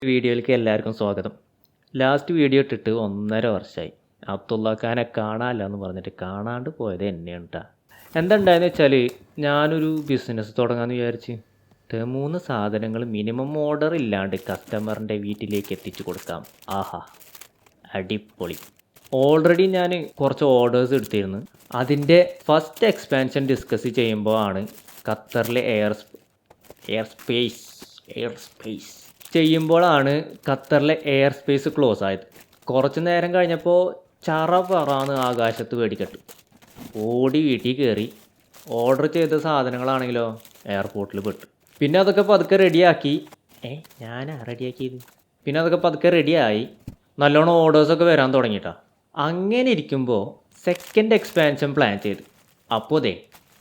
വീഡിയോയിലേക്ക് എല്ലാവർക്കും സ്വാഗതം. ലാസ്റ്റ് വീഡിയോ ഇട്ടിട്ട് 1.5 വർഷമായി. അബ്ദുള്ള ഖാനെ കാണാനില്ല എന്ന് പറഞ്ഞിട്ട് കാണാണ്ട് പോയത് എന്നെയാണ് കേട്ടോ. എന്തുണ്ടായെന്ന് വെച്ചാൽ ഞാനൊരു ബിസിനസ് തുടങ്ങാമെന്ന് വിചാരിച്ച് 3 സാധനങ്ങൾ മിനിമം ഓർഡർ ഇല്ലാണ്ട് കസ്റ്റമറിൻ്റെ വീട്ടിലേക്ക് എത്തിച്ചു കൊടുക്കാം. ആഹാ, അടിപൊളി. ഓൾറെഡി ഞാൻ കുറച്ച് ഓർഡേഴ്സ് എടുത്തിരുന്നു. അതിൻ്റെ ഫസ്റ്റ് എക്സ്പാൻഷൻ ഡിസ്കസ് ചെയ്യുമ്പോൾ ആണ് ഖത്തറിലെ എയർ സ്പേസ് ചെയ്യുമ്പോഴാണ് ഖത്തറിലെ എയർ സ്പേസ് ക്ലോസ് ആയത്. കുറച്ച് നേരം കഴിഞ്ഞപ്പോൾ പറന്ന് ആകാശത്ത് വെടിക്കെട്ടു. ഓടി വീട്ടിൽ കയറി. ഓർഡർ ചെയ്ത സാധനങ്ങളാണെങ്കിലോ എയർപോർട്ടിൽ പെട്ടു. പിന്നെ അതൊക്കെ പതുക്കെ റെഡിയാക്കി. ഞാനാ റെഡിയാക്കിയത്. പിന്നെ അതൊക്കെ പതുക്കെ റെഡിയായി. നല്ലോണം ഓർഡേഴ്സൊക്കെ വരാൻ തുടങ്ങിയിട്ടാ. അങ്ങനെ ഇരിക്കുമ്പോൾ സെക്കൻഡ് എക്സ്പാൻഷൻ പ്ലാൻ ചെയ്ത്. അപ്പോൾ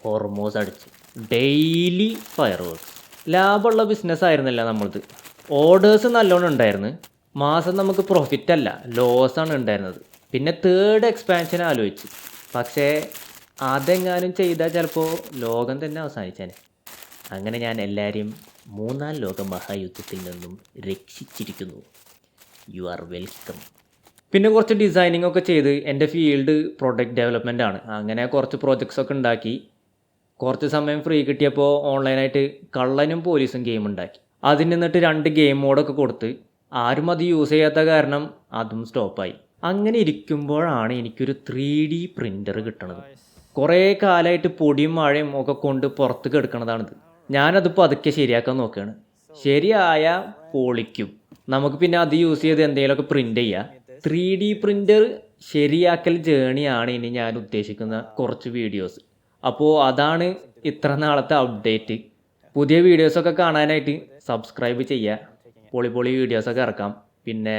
ഹോർമോസ് അടിച്ച് ഡെയിലി ഫയർ വർക്ക്സ്. ലാഭമുള്ള ബിസിനസ് ആയിരുന്നില്ല നമ്മളത്. ഓർഡേഴ്സ് നല്ലോണം ഉണ്ടായിരുന്നു. മാസം നമുക്ക് പ്രോഫിറ്റ് അല്ല, ലോസാണ് ഉണ്ടായിരുന്നത്. പിന്നെ തേർഡ് എക്സ്പാൻഷൻ ആലോചിച്ച്. പക്ഷേ അതെങ്ങാനും ചെയ്താൽ ചിലപ്പോൾ ലോകം തന്നെ അവസാനിച്ചേനെ. അങ്ങനെ ഞാൻ എല്ലാവരെയും 3-ാം ലോക മഹായുദ്ധത്തിൽ നിന്നും രക്ഷിച്ചിരിക്കുന്നു. You are welcome. പിന്നെ കുറച്ച് ഡിസൈനിങ് ഒക്കെ ചെയ്ത് എൻ്റെ ഫീൽഡ് പ്രൊഡക്റ്റ് ഡെവലപ്മെൻ്റ് ആണ്. അങ്ങനെ കുറച്ച് പ്രോജക്ട്സ് ഒക്കെ ഉണ്ടാക്കി. കുറച്ച് സമയം ഫ്രീ കിട്ടിയപ്പോൾ ഓൺലൈനായിട്ട് കള്ളനും പോലീസും ഗെയിം ഉണ്ടാക്കി. അതിന് നിന്നിട്ട് 2 ഗെയിം മോഡൊക്കെ കൊടുത്ത് ആരും അത് യൂസ് ചെയ്യാത്ത കാരണം അതും സ്റ്റോപ്പായി. അങ്ങനെ ഇരിക്കുമ്പോഴാണ് എനിക്കൊരു 3D പ്രിൻ്റർ കിട്ടണത്. കുറേ കാലമായിട്ട് പൊടിയും മഴയും ഒക്കെ കൊണ്ട് പുറത്ത് കിടക്കണതാണിത്. ഞാനത് പതുക്കെ ശരിയാക്കാൻ നോക്കുകയാണ്. ശരിയായ പൊളിക്കും. നമുക്ക് പിന്നെ അത് യൂസ് ചെയ്ത് എന്തെങ്കിലുമൊക്കെ പ്രിൻ്റ് ചെയ്യാം. 3D പ്രിൻ്റർ ശരിയാക്കൽ ജേണിയാണ് ഇനി ഞാൻ ഉദ്ദേശിക്കുന്ന കുറച്ച് വീഡിയോസ്. അപ്പോൾ അതാണ് ഇത്ര നാളത്തെ അപ്ഡേറ്റ്. പുതിയ വീഡിയോസൊക്കെ കാണാനായിട്ട് സബ്സ്ക്രൈബ് ചെയ്യുക. പൊളി വീഡിയോസൊക്കെ ഇറക്കാം. പിന്നെ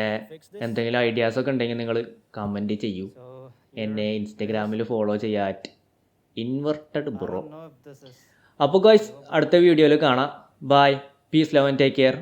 എന്തെങ്കിലും ഐഡിയാസൊക്കെ ഉണ്ടെങ്കിൽ നിങ്ങൾ കമൻറ്റ് ചെയ്യൂ. എന്നെ ഇൻസ്റ്റഗ്രാമിൽ ഫോളോ ചെയ്യുക @invertedbro. അപ്പോൾ ഗൈസ്, അടുത്ത വീഡിയോയിൽ കാണാം. Bye, peace, love and take care.